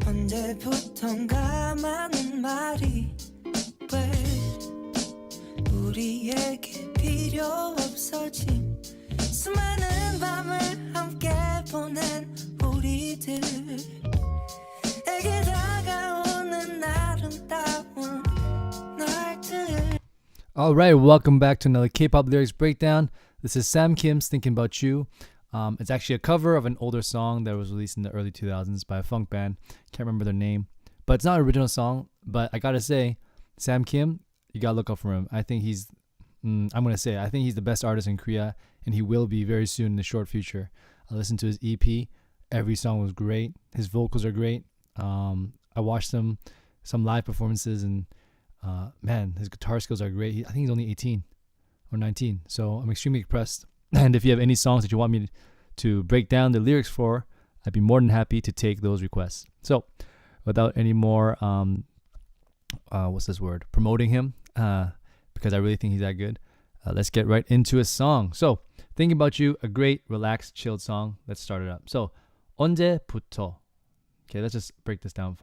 언제부턴가 많은 말이 왜 우리에게 필요 없어진 수많은 밤을 함께 보낸 우리들에게 다가오는 아름다운 날들. Alright, welcome back to another K-pop lyrics breakdown. This is Sam Kim's Thinking About You. It's actually a cover of an older song that was released in the early 2000s by a funk band. Can't remember their name. But it's not an original song. But I gotta say, Sam Kim, you gotta look out for him. I think I think he's the best artist in Korea. And he will be very soon in the short future. I listened to his EP. Every song was great. His vocals are great. I watched some live performances and man, his guitar skills are great. I think he's only 18 or 19. So I'm extremely impressed. And if you have any songs that you want me to break down the lyrics for, I'd be more than happy to take those requests. So without any more, promoting him, because I really think he's that good, let's get right into his song. So Thinking About You, a great, relaxed, chilled song. Let's start it up. So 언제부터. Okay, let's just break this down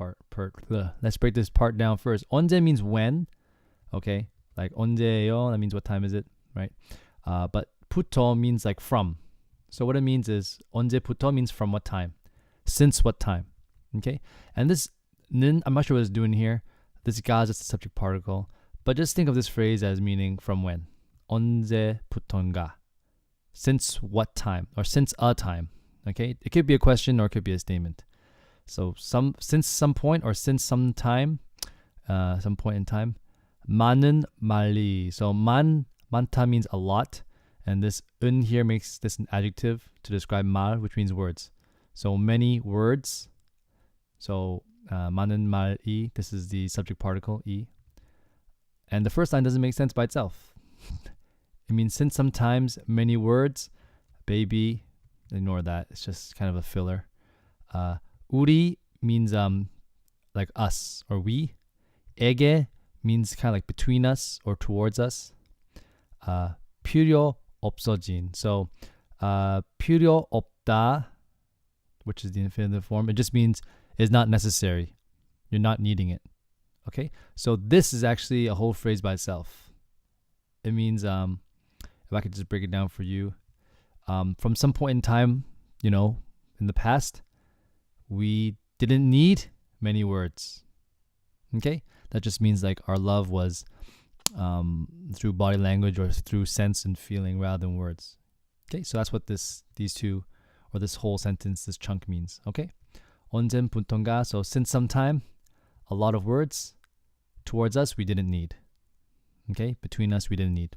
let's break this part down first. 언제 means when. Okay, like 언제요, that means what time is it, right? But 부터 means like from. So what it means is 언제부터 means from what time, since what time. Okay, and this 는, I'm not sure what it's doing here. This ga is just a subject particle, but just think of this phrase as meaning from when. 언제부턴가, since what time, or since a time. Okay, it could be a question or it could be a statement. So since some point or since some time, some point in time. 많은 말이. So 많다 means a lot, and this 은 here makes this an adjective to describe 말, which means words. So many words. So 많은 말이, this is the subject particle 이. And the first line doesn't make sense by itself. It means since sometimes, many words, baby, ignore that. It's just kind of a filler. 우리 means like us or we. 에게 means kind of like between us or towards us. 필요 없어진. So 필요 없다, which is the infinitive form, it just means is not necessary. You're not needing it. Okay? So this is actually a whole phrase by itself. It means, if I could just break it down for you, from some point in time, in the past, we didn't need many words. Okay? That just means like our love was through body language or through sense and feeling rather than words. Okay? So that's what these two, or this whole sentence, this chunk means. Okay? 언제부턴가, so since some time, a lot of words. Towards us, we didn't need. Okay? Between us, we didn't need.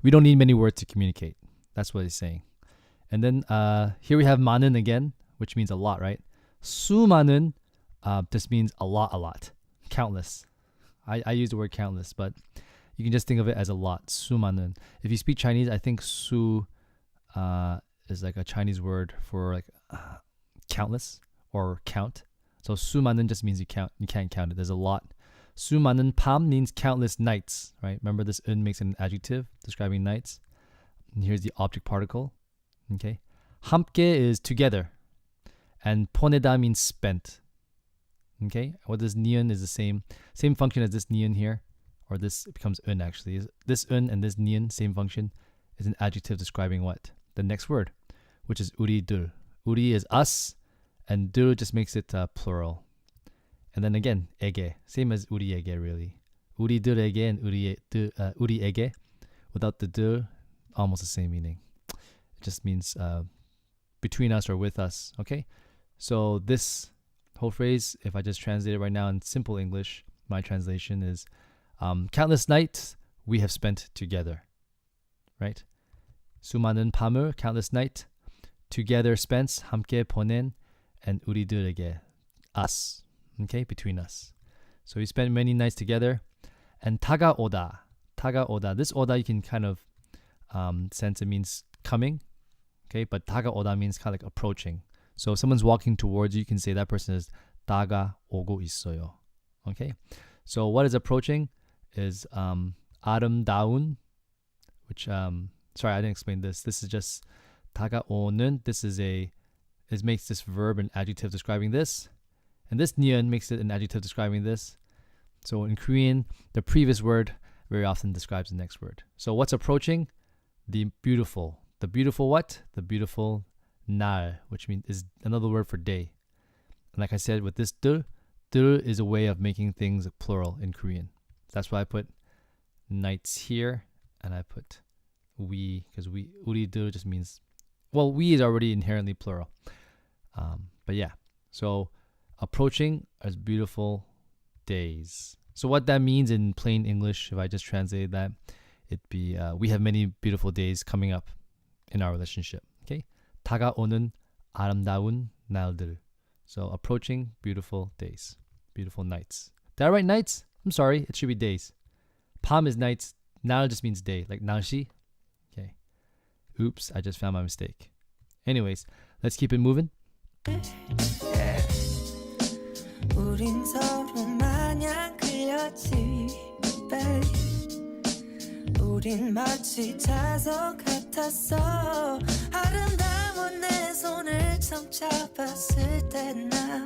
We don't need many words to communicate. That's what he's saying. And then here we have 많은 again, which means a lot, right? 수많은, this means a lot. Countless. I use the word countless, but you can just think of it as a lot. 수많은. If you speak Chinese, I think 수 is like a Chinese word for like countless or count. So 수많은 just means you can't count it. There's a lot. 수많은 밤 means countless nights, right? Remember this 은 makes an adjective describing nights. And here's the object particle. Okay. 함께 is together. And 보내다 means spent. Okay. What this 니은 is the same function as this 니은 here. Or this becomes 은 actually. This 은 and this 니은, same function, is an adjective describing what? The next word, which is 우리들. 우리 is us. And 들 just makes it plural. And then again, 에게, same as 우리에게 really. 우리들에게 and 우리에게, without the 들, almost the same meaning. It just means between us or with us. Okay, so this whole phrase, if I just translate it right now in simple English, my translation is countless nights we have spent together. Right? 수많은 밤을, countless night, together spent, 함께 보낸, and 우리들에게, us. Okay, between us. So we spent many nights together. And 다가오다. This 오다 you can kind of sense it means coming. Okay, but 다가오다 means kind of like approaching. So if someone's walking towards you can say that person is 다가오고 있어요. Okay, so what is approaching is 아름다운, which sorry, I didn't explain this. This is just 다가오는. This is it makes this verb an adjective describing this. And this nian makes it an adjective describing this. So in Korean, the previous word very often describes the next word. So what's approaching? The beautiful. The beautiful what? The beautiful 날, which means is another word for day. And like I said, with this 들 is a way of making things plural in Korean. That's why I put nights here, and I put we, because 우리 들 just means, well, we is already inherently plural. But yeah, so approaching as beautiful days. So what that means in plain English, if I just translate that, it'd be we have many beautiful days coming up in our relationship. Okay, 다가오는 아름다운 날들. So approaching beautiful days, beautiful nights. Did I write nights? I'm sorry, it should be days. 밤 is nights. 날 just means day, like 날씨. Okay. Oops, I just found my mistake. Anyways, let's keep it moving. 우린 서로 마냥 끌렸지, babe. 우린 마치 자석 같았어. 아름다운 내 손을 처음 잡았을 때 나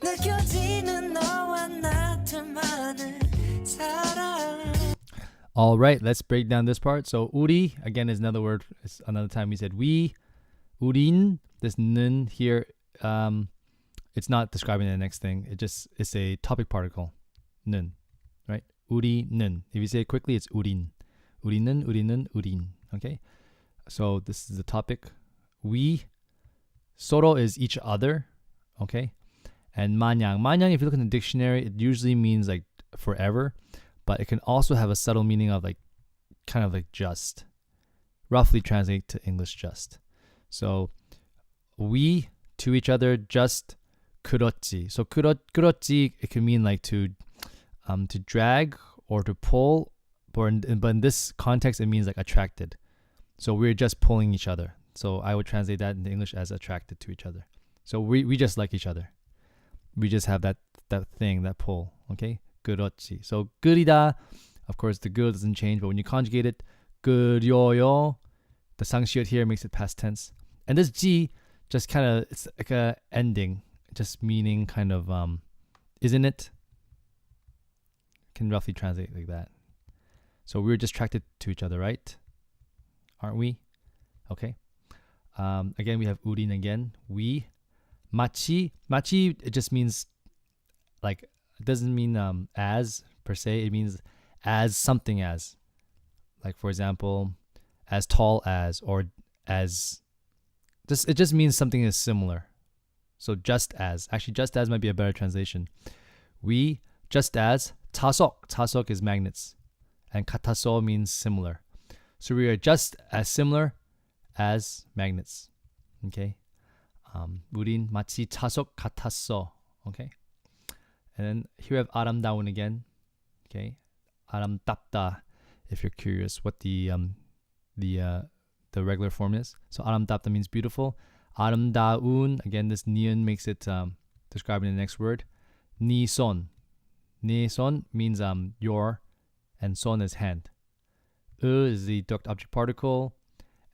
느껴지는 너와 나 둘만의 사랑. All right, let's break down this part. So 우리 again is another word. It's another time we said we. 우린, this 는 here, it's not describing the next thing. It's a topic particle. 는, right? 우리는. If you say it quickly, it's 우린. 우리는, 우린. Okay? So this is the topic. We. 서로 is each other. Okay? And 마냥. 마냥, if you look in the dictionary, it usually means like forever. But it can also have a subtle meaning of like, kind of like just. Roughly translate to English just. So we to each other just 그렇지. So 그렇지, it can mean like to drag or to pull, but in this context it means like attracted. So we're just pulling each other. So I would translate that into English as attracted to each other. So we just like each other. We just have that thing, that pull. Okay? 그렇지. So 그리다, of course the 그 doesn't change, but when you conjugate it, 그려요, the 상시옷 here makes it past tense. And this G just kind of, it's like a ending, just meaning kind of, isn't it? Can roughly translate like that. So we're just attracted to each other, right? Aren't we? Okay. Again, we have 우린 again. We. 마치, it just means like, it doesn't mean as per se. It means as something as. Like for example, as tall as, or as. It just means something is similar. So just as. Actually, just as might be a better translation. We, just as, 타석 is magnets. And 같아서 means similar. So we are just as similar as magnets. Okay? 우린 마치 타석 같았어. Okay? And then here we have 아름다운 again. Okay? 아름답다, if you're curious what the regular form is. So 아름답다 means beautiful. 아름다운, again, this nian makes it describing the next word. 네 손. 네 손 means your, and 손 is hand. is the direct object particle,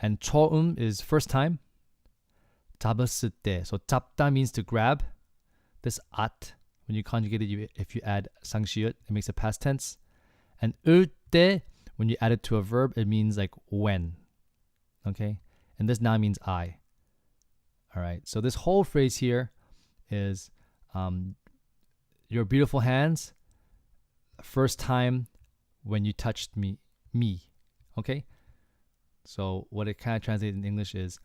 and 처음 is first time. 잡았을 때. So 잡다 means to grab. This at, when you conjugate it, if you add 상시옷, it makes it past tense. And 을 때, when you add it to a verb, it means like when. Okay? And this now means I. All right. So this whole phrase here is your beautiful hands, first time when you touched me. Okay? So what it kind of translates in English is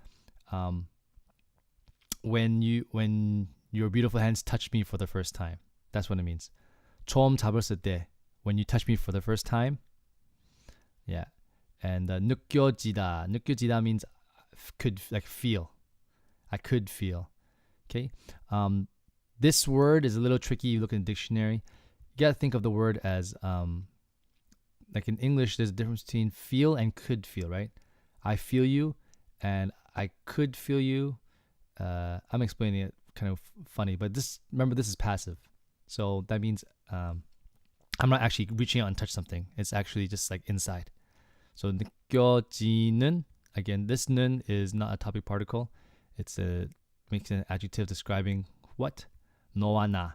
when your beautiful hands touched me for the first time. That's what it means. 처음 잡았을 때, when you touch me for the first time. Yeah. And 느껴지다 means could, like, feel. I could feel. Okay? This word is a little tricky. You look in the dictionary. You gotta think of the word as like in English, there's a difference between feel and could feel, right? I feel you and I could feel you. I'm explaining it kind of funny, but remember this is passive. So that means I'm not actually reaching out and touch something. It's actually just like inside. So 느껴지는, again, this 는 is not a topic particle. Makes an adjective describing what? 너와 나.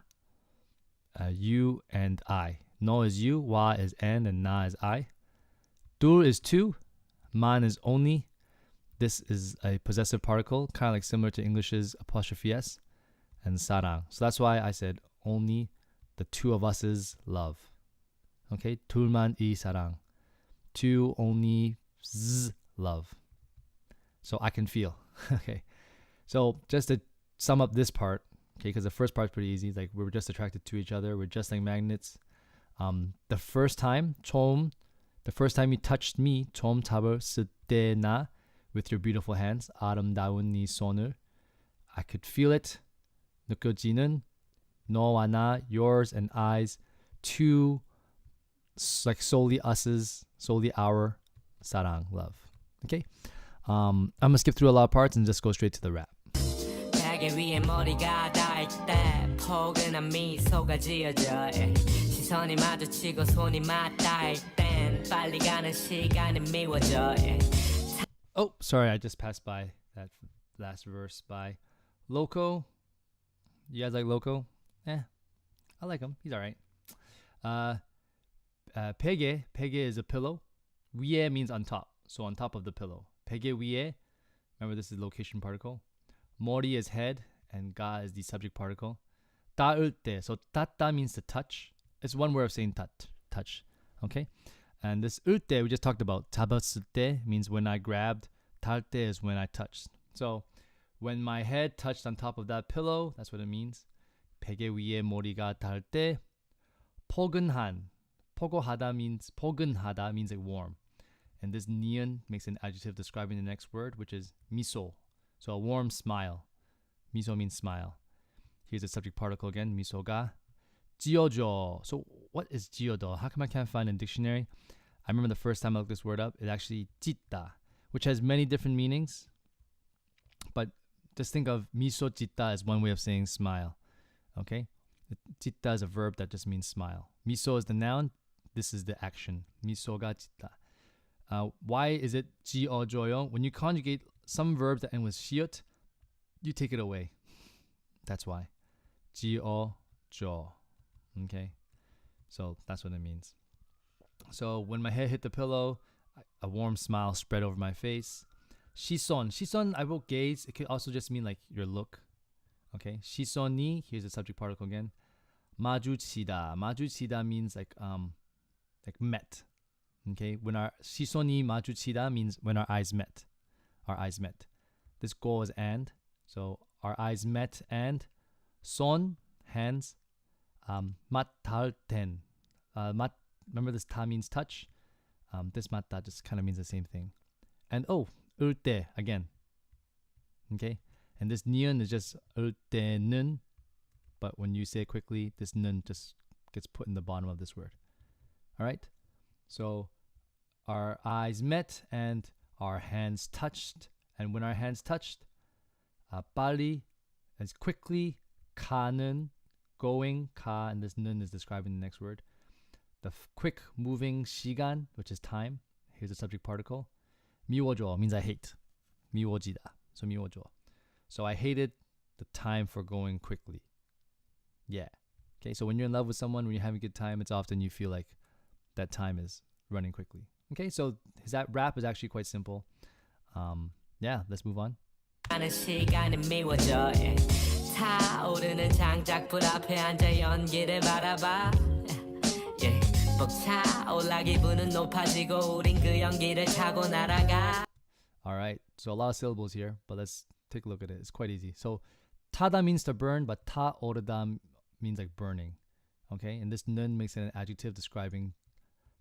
You and I. No is you, wa is and na is I. 둘 is two, man is only. This is a possessive particle, kind of like similar to English's apostrophe s, and 사랑. So that's why I said only the two of us's love. Okay, 둘만이 사랑. Two only z love. So I can feel. Okay, so just to sum up this part, okay, because the first part's pretty easy. Like we're just attracted to each other. We're just like magnets. The first time you touched me, 처음 잡았을 때나, with your beautiful hands, 아름다운 네 손을, I could feel it. 느껴지는 너와 나, yours and I's, two, like solely us's, solely our, 사랑, love. Okay, I'm gonna skip through a lot of parts and just go straight to the rap. 베개 위에 머리가 닿을 때 포근한 미소가 지어져 시선이 마주치고 손이 맞닿을 땐 빨리 가는 시간이 미워져. Oh, sorry, I just passed by that last verse by Loco. You guys like Loco? I like him. He's alright. 베개 is a pillow. 위에 means on top, so on top of the pillow. 베개 위에, remember this is the location particle. 머리 is head, and 가 is the subject particle. 닿을 때, so 닿다 means to touch. It's one word of saying touch. Okay? And this 을 때 we just talked about. 잡았을 때 means when I grabbed. 닿을 때 is when I touched. So when my head touched on top of that pillow, that's what it means. 베개 위에 머리가 닿을 때. 포근한. 포고하다 means like warm. And this 니은 makes an adjective describing the next word, which is 미소. So a warm smile. 미소 means smile. Here's the subject particle again. 미소가 지어줘. So what is 지어줘? How come I can't find a dictionary? I remember the first time I looked this word up, it actually 짓다, which has many different meanings. But just think of 미소 짓다 as one way of saying smile. Okay? 짓다 is a verb that just means smile. 미소 is the noun. This is the action. 미소가 짓다. Why is it 지어줘요? When you conjugate some verbs that end with 시옷, you take it away. That's why. 지어줘. Okay? So that's what it means. So when my head hit the pillow, a warm smile spread over my face. 시선, I wrote gaze. It could also just mean like your look. Okay? 시선이, here's the subject particle again. 마주치다 means like met. Okay? When our 시선이 마주치다 means when our eyes met. Our eyes met. This go is and. So our eyes met and 손, hands. 맞닿을 땐. Remember this 타 means touch. This 맞다 just kind of means the same thing. And 을 때 again. Okay? And this 니은 is just 을 때는. But when you say it quickly, this 는 just gets put in the bottom of this word. Alright? So our eyes met and our hands touched. And when our hands touched, 빨리 is quickly, 가는, going, 가, and this 는 is describing the next word. The quick moving 시간, which is time. Here's the subject particle. 미워져 means I hate. 미워지다. So 미워져. So I hated the time for going quickly. Yeah. Okay, so when you're in love with someone, when you're having a good time, it's often you feel like that time is running quickly. Okay, so that rap is actually quite simple. Yeah, let's move on. 가는 시간이 미워져. 타오르는 장작불 앞에 앉아 연기를 바라봐. 벅차올라 기분은 높아지고 우린 그 연기를 타고 날아가. Alright, so a lot of syllables here, but let's take a look at it. It's quite easy. So 타다 means to burn, but 타오르다 means like burning. Okay, and this 는 makes it an adjective describing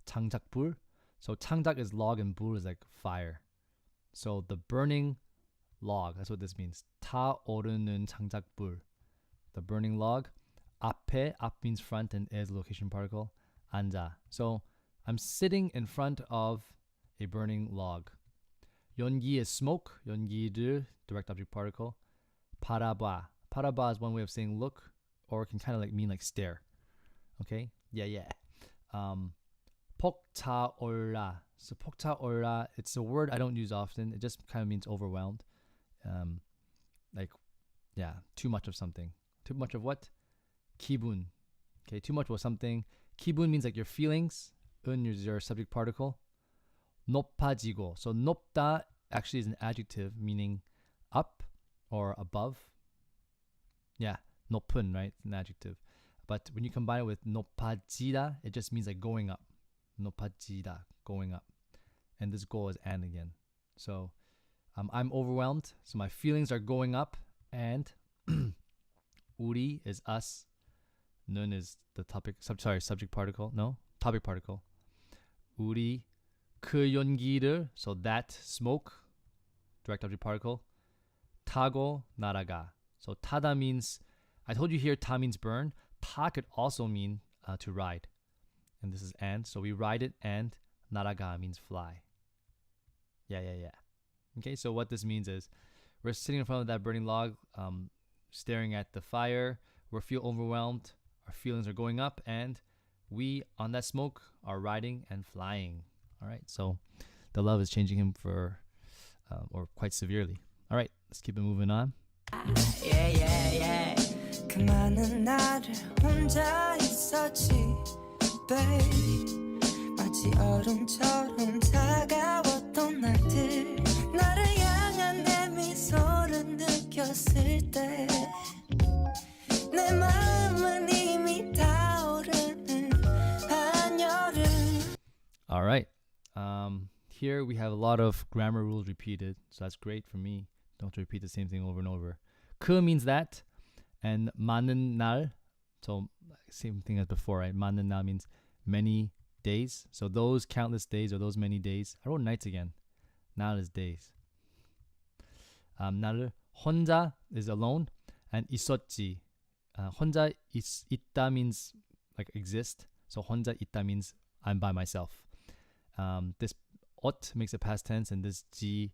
장작불. So 장작 is log and 불 is like fire. So the burning log, that's what this means. 타오르는 장작불. The burning log. 앞에, 앞 means front and is location particle. 앉아. So I'm sitting in front of a burning log. 연기 is smoke. 연기를, direct object particle. 바라봐. 바라봐 is one way of saying look, or it can kind of like mean like stare. Okay? Yeah. 벅차올라. So 벅차올라, it's a word I don't use often. It just kind of means overwhelmed. Like, yeah, too much of something. Too much of what? 기분. Okay, too much about something. 기분 means like your feelings. 은 is your subject particle. 높아지고. So 높다 actually is an adjective meaning up or above. Yeah, 높은, right? It's an adjective. But when you combine it with 높아지다, it just means like going up. 높아지다, going up. And this go is and again. So I'm overwhelmed. So my feelings are going up. And 우리 is us. 는 is the subject particle. No, topic particle. 우리 그 연기를, so that smoke, direct object particle. 타고 날아가. So 타다 means, I told you here 타 means burn. 타 could also mean to ride. And this is and, so we ride it, and 날아가 means fly. Yeah. Okay, so what this means is we're sitting in front of that burning log, staring at the fire. We feel overwhelmed. Our feelings are going up, and we, on that smoke, are riding and flying. All right, so the love is changing him or quite severely. All right, let's keep it moving on. Yeah. 그 많은 나를 혼자 있었지, babe. 마치 얼음처럼 차가웠던 날들. 나를 향한 내 미소를 느꼈을 때. 내 마음은 이미 타오르는 한여름. All right. Here we have a lot of grammar rules repeated, so that's great for me. Don't have to repeat the same thing over and over. 그 means that, and 많은 날, so same thing as before, right? 많은 날 means many days. So those countless days or those many days. I wrote nights again. 날 is days. 나를 혼자 is alone, and 있었지. 혼자 있다 means like exist. So 혼자 있다 means I'm by myself. This ot makes it past tense, and this g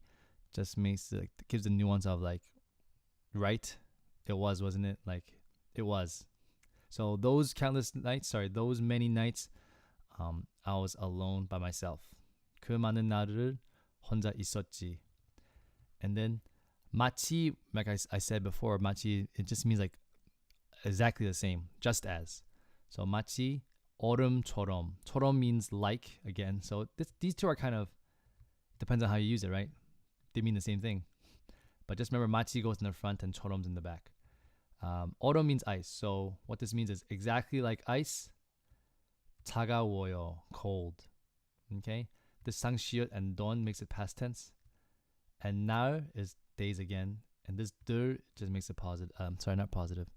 just makes it, gives the nuance of like, right? It was, wasn't it? Like it was. So those those many nights, I was alone by myself. 그 많은 날을 혼자 있었지. And then 마치, like I said before, 마치, it just means like exactly the same, just as. So 마치 얼음처럼. 처럼 means like again. So these two are kind of, depends on how you use it, right? They mean the same thing. But just remember, 마치 goes in the front and 처럼's in the back. 얼음 means ice. So what this means is exactly like ice. 차가워요, cold. Okay? This 상시읒 and 돈 makes it past tense. And 날 is days again. And this 들 just makes it positive. Not positive.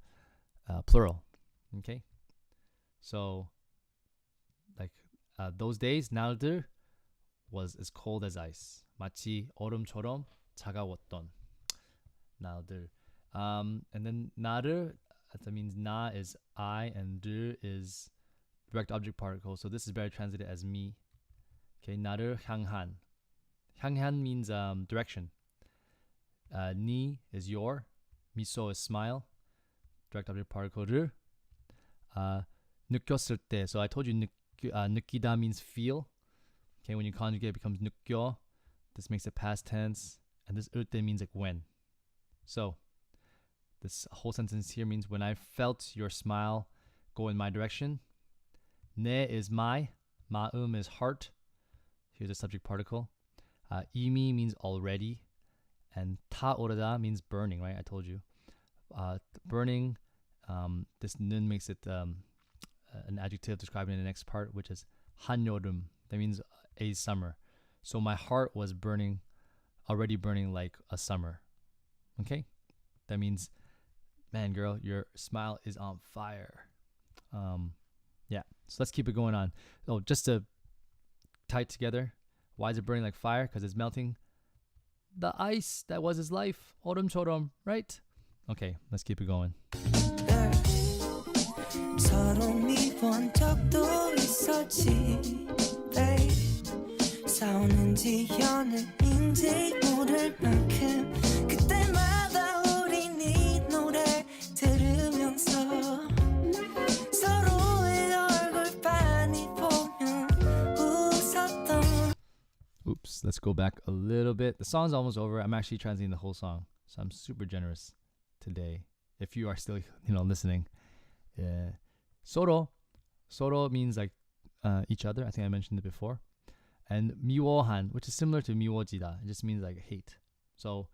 Plural. Okay? So like those days, 날들 was as cold as ice. 마치 얼음처럼 차가웠던 날들. And then 나를, that means na is I, and 들 is direct object particle. So this is better translated as me. Okay, 나를 향한. 향한 means direction. 니 is your. 미소 is smile. Direct object particle. 느꼈을 때. So I told you 느끼다 means feel. Okay, when you conjugate, it becomes 느껴. This makes it past tense. And this 때 means like when. So this whole sentence here means when I felt your smile go in my direction. 내 is my. 마음 is heart. Here's a subject particle. 이미 means already. And 타오르다 means burning, right? I told you. Burning. This 는 makes it an adjective describing the next part, which is 한여름. That means a summer. So my heart was burning, already burning like a summer. Okay? That means, man, girl, your smile is on fire. Yeah. So let's keep it going on. Oh, just to tie it together. Why is it burning like fire? Because it's melting the ice that was his life. 얼음처럼, right? Okay, let's keep it going. 서로 미워한 적도 있었지, babe. 싸우는지 연애인지 모를 만큼 그때마다 우리 네 노래 들으면서 서로의 얼굴 빤히 보며 웃었던. Oops, let's go back a little bit. The song's almost over. I'm actually translating the whole song, so I'm super generous today. If you are still, listening. Yeah. Soro. Soro means like each other. I think I mentioned it before. And 미워한, which is similar to 미워지다. It just means like hate. So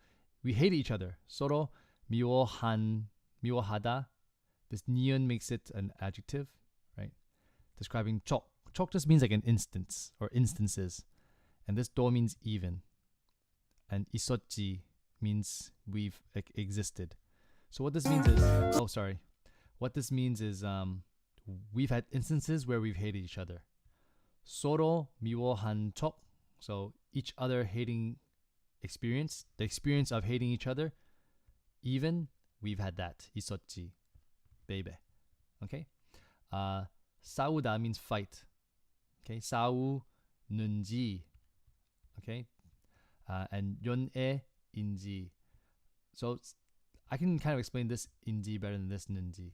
we hate each other. 서로 미워하다. This nion makes it an adjective, right? Describing 촉. 촉 just means like an instance or instances. And this do means even. And 있었지 means we've existed. So what this means is, what this means is we've had instances where we've hated each other. 서로 미워한 척. So each other hating experience, the experience of hating each other, even we've had that. 있었지, baby. Okay. 싸우다 means fight. Okay. 싸우는지. Okay. And 연애인지. So I can kind of explain this 인지 better than this 는지.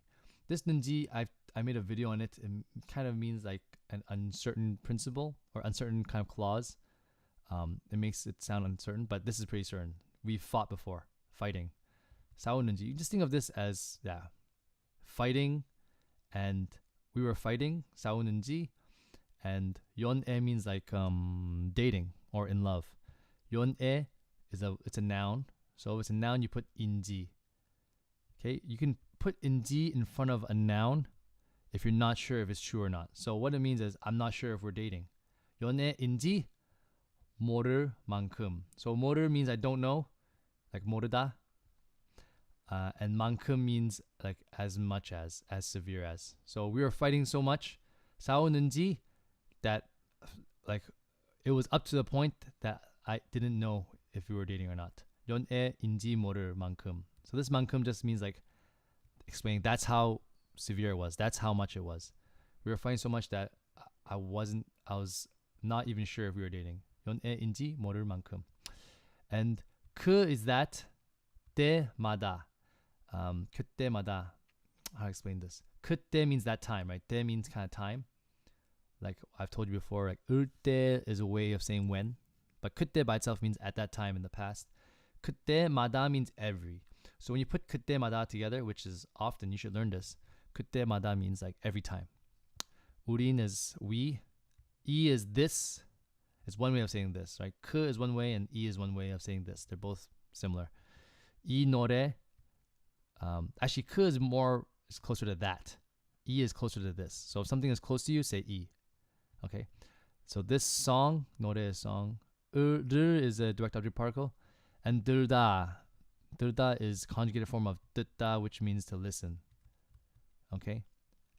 This 는지, I made a video on it. It kind of means like an uncertain principle or uncertain kind of clause. It makes it sound uncertain, but this is pretty certain. We've fought before. Fighting. 싸우는지. You just think of this as, fighting, and we were fighting. 싸우는지. And 연애 means like dating or in love. 연애 it's a noun. So if it's a noun, you put 인지. Okay, you can put 인지 in front of a noun if you're not sure if it's true or not. So what it means is I'm not sure if we're dating. 연애인지 모를 만큼. So 모를 means I don't know, like 모르다. And 만큼 means like as much as severe as. So we were fighting so much, 싸우는지, that like it was up to the point that I didn't know if we were dating or not. 연애인지 모를 만큼. So this 만큼 just means like explaining that's how severe it was. That's how much it was. We were fighting so much that I was not even sure if we were dating. 연애인지 모를 만큼. And 그 is that. 때마다. 그때마다. How to explain this? 그때 means that time, right? 때 means kind of time. Like I've told you before, like 을때 is a way of saying when. But 그때 by itself means at that time in the past. 그때마다 means every. So when you put 그때마다 together, which is often, you should learn this. 그때마다 means like every time. 우린 is we. 이 is this. It's one way of saying this, right? 그 is one way and 이 is one way of saying this. They're both similar. 이 노래. Actually, 그 is closer to that. 이 is closer to this. So if something is close to you, say 이. Okay? So this song, 노래 is song. 를 is a direct object particle. And 들다. 들다 is conjugated form of 듣다, which means to listen. Okay?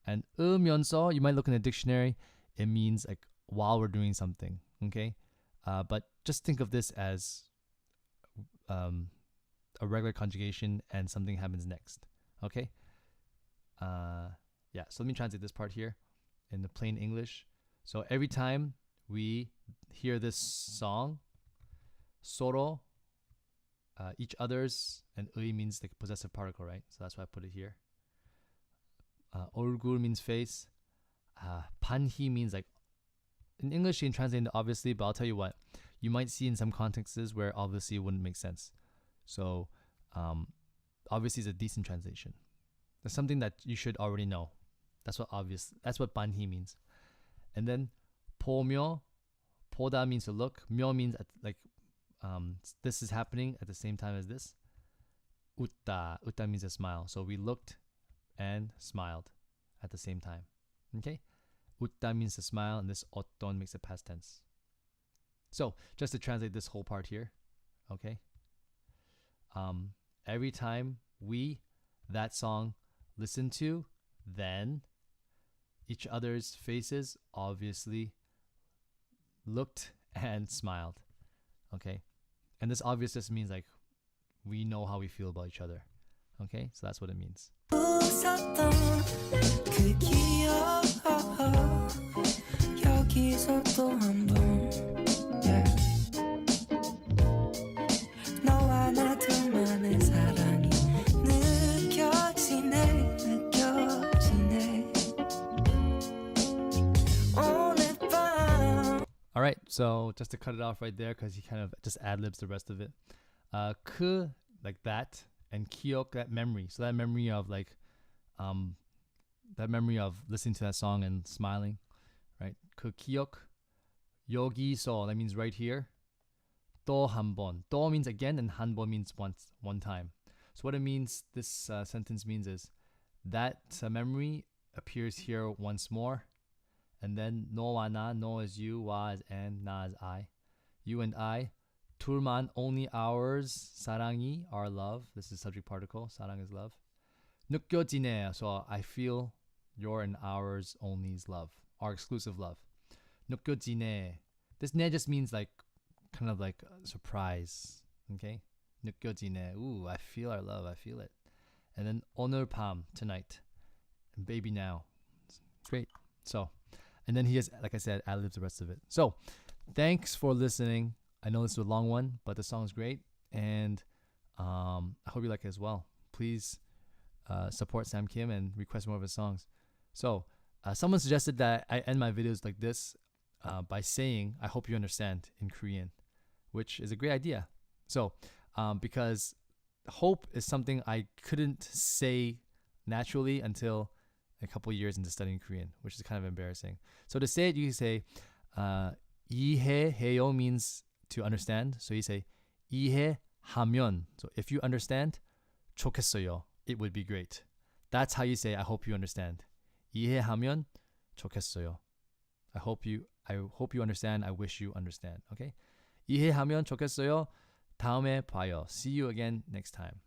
And 으면서, you might look in the dictionary, it means like while we're doing something. Okay? But just think of this as a regular conjugation and something happens next. Okay? So let me translate this part here in the plain English. So every time we hear this song, 서로, each other's, and 의 means the possessive particle, right? So that's why I put it here. 얼굴 means face. 반히 means like, in English you can translate it obviously, but I'll tell you what, you might see in some contexts where obviously it wouldn't make sense. So obviously is a decent translation. That's something that you should already know. That's what 반히 means. And then 보며, 보다 means to look. 며 means like this is happening at the same time as this. 웃다 means a smile. So we looked and smiled at the same time. Okay? 웃다 means to smile, and this 어떤 makes it past tense. So just to translate this whole part here, okay? Every time we, that song, listen to, then each other's faces obviously looked and smiled. Okay? And this obvious just means like we know how we feel about each other. Okay? So that's what it means. All right, so just to cut it off right there, because he kind of just ad-libs the rest of it. Like that, and 기억, that memory. So that memory of like that memory of listening to that song and smiling, right? 그 기억 여기서, that means right here. 또 한 번. 또 means again, and 한 번 means once, one time. So what it means, this sentence means is that memory appears here once more, and then 너와 나, no is you, 와 is and, 나 is I. You and I, 둘만, only ours, 사랑이, our love. This is subject particle. 사랑 is love. 느껴지네, so I feel your and ours only's love, our exclusive love. 느껴지네. This 네 just means like kind of like a surprise. Okay? 느껴지네. Ooh, I feel our love. I feel it. And then 오늘 밤, tonight. And baby now. Great. So, and then he has, like I said, ad-libs the rest of it. So, thanks for listening. I know this is a long one, but the song's great. And I hope you like it as well. Please support Sam Kim and request more of his songs. So, someone suggested that I end my videos like this by saying, I hope you understand in Korean, which is a great idea. So, because hope is something I couldn't say naturally until a couple years into studying Korean, which is kind of embarrassing. So to say it, you can say 이해해요 means to understand. So you say 이해하면. So if you understand, 좋겠어요. It would be great. That's how you say I hope you understand. 이해하면 좋겠어요. I hope you understand. I wish you understand. Okay? 이해하면 좋겠어요. 다음에 봐요. See you again next time.